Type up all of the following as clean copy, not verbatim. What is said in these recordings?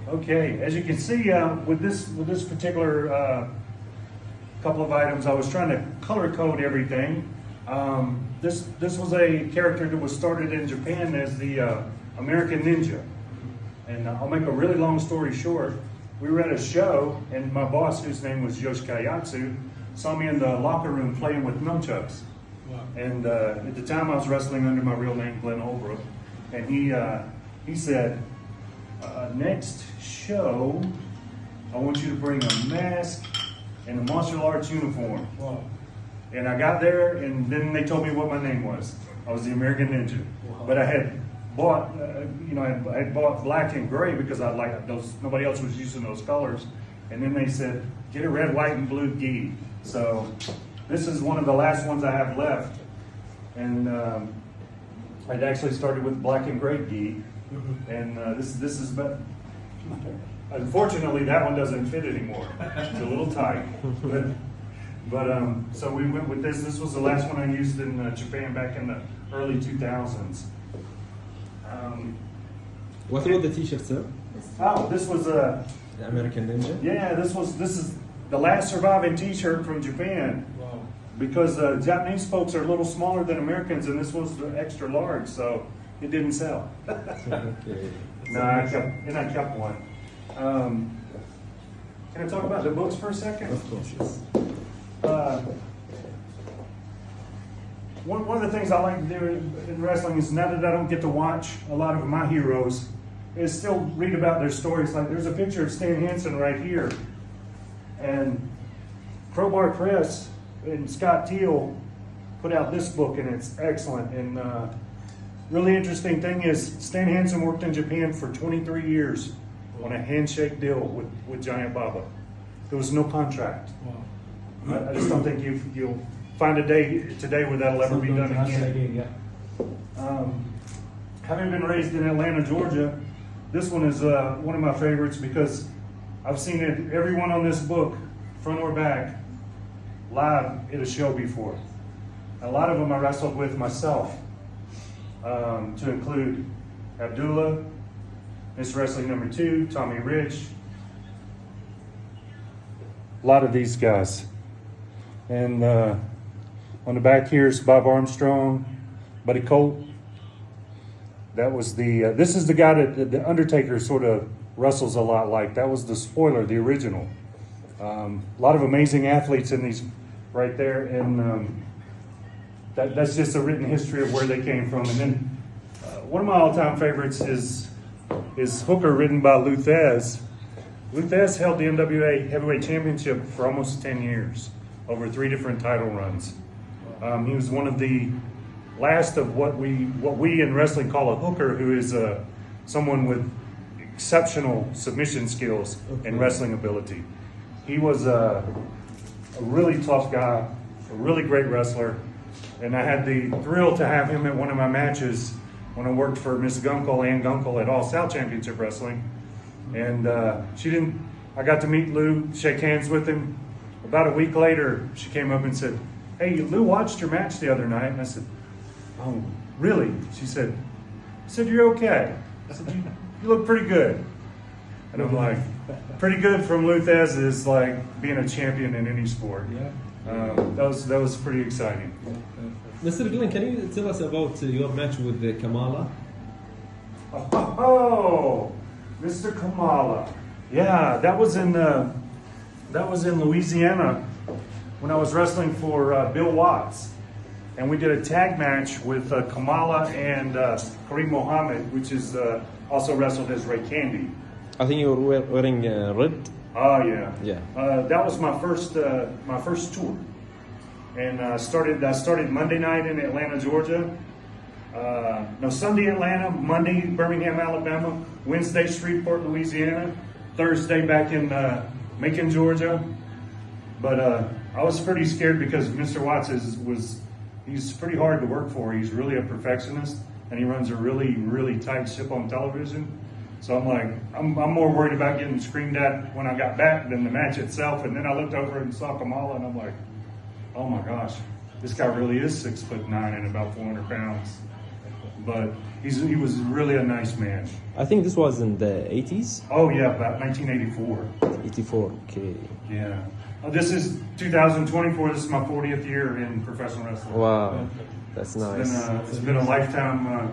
Okay, as you can see, with this particular couple of items, I was trying to color code everything. This was a character that was started in Japan as the American Ninja. And I'll make a really long story short. We were at a show, and my boss, whose name was Yoshikayatsu, saw me in the locker room playing with nunchucks. Wow. And at the time, I was wrestling under my real name, Glen Holbrook. And he said, next show, I want you to bring a mask and a martial arts uniform. Wow. And I got there, and then they told me what my name was. I was the American Ninja. Wow. But I had bought, I had bought black and gray because I liked those. Nobody else was using those colors. And then they said, get a red, white, and blue gi. So this is one of the last ones I have left. And I'd actually started with black and gray gi. And this is, but unfortunately that one doesn't fit anymore. It's a little tight. But so we went with this. This was the last one I used in Japan back in the early 2000s. What about the t-shirt, sir? Oh, this was a the American Ninja. Yeah, this is the last surviving T-shirt from Japan. Wow. Because Japanese folks are a little smaller than Americans, and this was the extra large, so it didn't sell. Okay. No, I kept one. Can I talk about the books for a second? Of course, yes. One of the things I like to do in wrestling is, now that I don't get to watch a lot of my heroes, is still read about their stories. Like, there's a picture of Stan Hansen right here, and Crowbar Press and Scott Teal put out this book, and it's excellent. And really interesting thing is, Stan Hansen worked in Japan for 23 years on a handshake deal with Giant Baba. There was no contract. Wow. I just don't think you'll find a day today where that'll ever be done again. Having been raised in Atlanta, Georgia, this one is one of my favorites because I've seen it, everyone on this book, front or back, live at a show before. A lot of them I wrestled with myself, to include Abdullah, Miss Wrestling number 2, Tommy Rich, a lot of these guys. And on the back here is Bob Armstrong, Buddy Colt. That was the, this is the guy that the Undertaker sort of wrestles a lot like. That was the spoiler, the original. A lot of amazing athletes in these right there. And that's just a written history of where they came from. And then one of my all-time favorites is Hooker, written by Lou Thesz. Lou Thesz held the NWA Heavyweight Championship for almost 10 years, over 3 different title runs. He was one of the last of what we in wrestling call a hooker, who is someone with exceptional submission skills and wrestling ability. He was a really tough guy, a really great wrestler, and I had the thrill to have him at one of my matches when I worked for Miss Gunkel, Ann Gunkel, at All South Championship Wrestling. And I got to meet Lou, shake hands with him. About a week later, she came up and said, "Hey, Lou watched your match the other night." And I said, "Oh, really?" She said, "You're okay." I said, you look pretty good." And I'm like, pretty good from Lou Thesz is like being a champion in any sport. Yeah. That was pretty exciting. Mr. Glen, can you tell us about your match with Kamala? Oh, Mr. Kamala. Yeah, that was in Louisiana when I was wrestling for Bill Watts. And we did a tag match with Kamala and Kareem Mohammed, which is also wrestled as Ray Candy. I think you were wearing red. Oh yeah. Yeah. That was my first tour, and I started Monday night in Atlanta, Georgia. No, Sunday Atlanta, Monday Birmingham, Alabama, Wednesday Shreveport, Louisiana, Thursday back in Macon, Georgia. But I was pretty scared because Mr. Watts he's pretty hard to work for. He's really a perfectionist, and he runs a really, really tight ship on television. So I'm like, I'm more worried about getting screamed at when I got back than the match itself. And then I looked over and saw Kamala, and I'm like, oh my gosh, this guy really is 6'9" and about 400 pounds. but he was really a nice man. I think this was in the 80s? Oh yeah, about 1984. 84, okay. Yeah. Oh, this is 2024. This is my 40th year in professional wrestling. Wow, that's nice. It's been a lifetime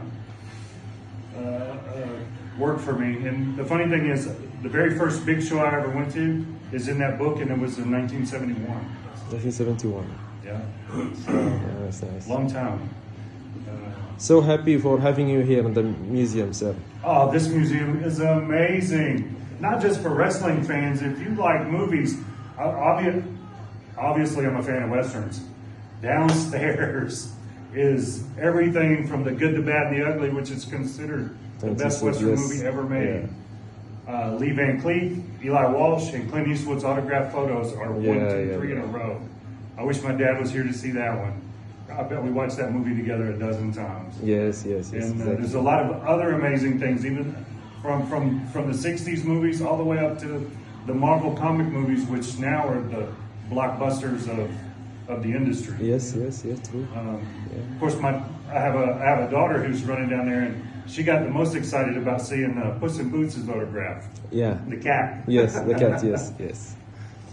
work for me. And the funny thing is, the very first big show I ever went to is in that book, and it was in 1971. 1971. Yeah. Yeah, that's nice. Long time. So happy for having you here in the museum, sir. Oh, this museum is amazing. Not just for wrestling fans. If you like movies, obviously I'm a fan of westerns. Downstairs is everything from The Good, the Bad, and the Ugly, which is considered the best western movie ever made. Yeah. Lee Van Cleef, Eli Walsh, and Clint Eastwood's autographed photos are 1, 2, 3 in a row. I wish my dad was here to see that one. I bet we watched that movie together a dozen times. Yes. And Exactly. there's a lot of other amazing things, even from the 60s movies all the way up to the Marvel comic movies, which now are the blockbusters of the industry. Yes, true. Of course, I have a daughter who's running down there, and she got the most excited about seeing Puss in Boots' autograph. Yeah. The cat. Yes, the cat, yes.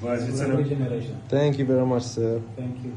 But it's Every generation. Thank you very much, sir. Thank you.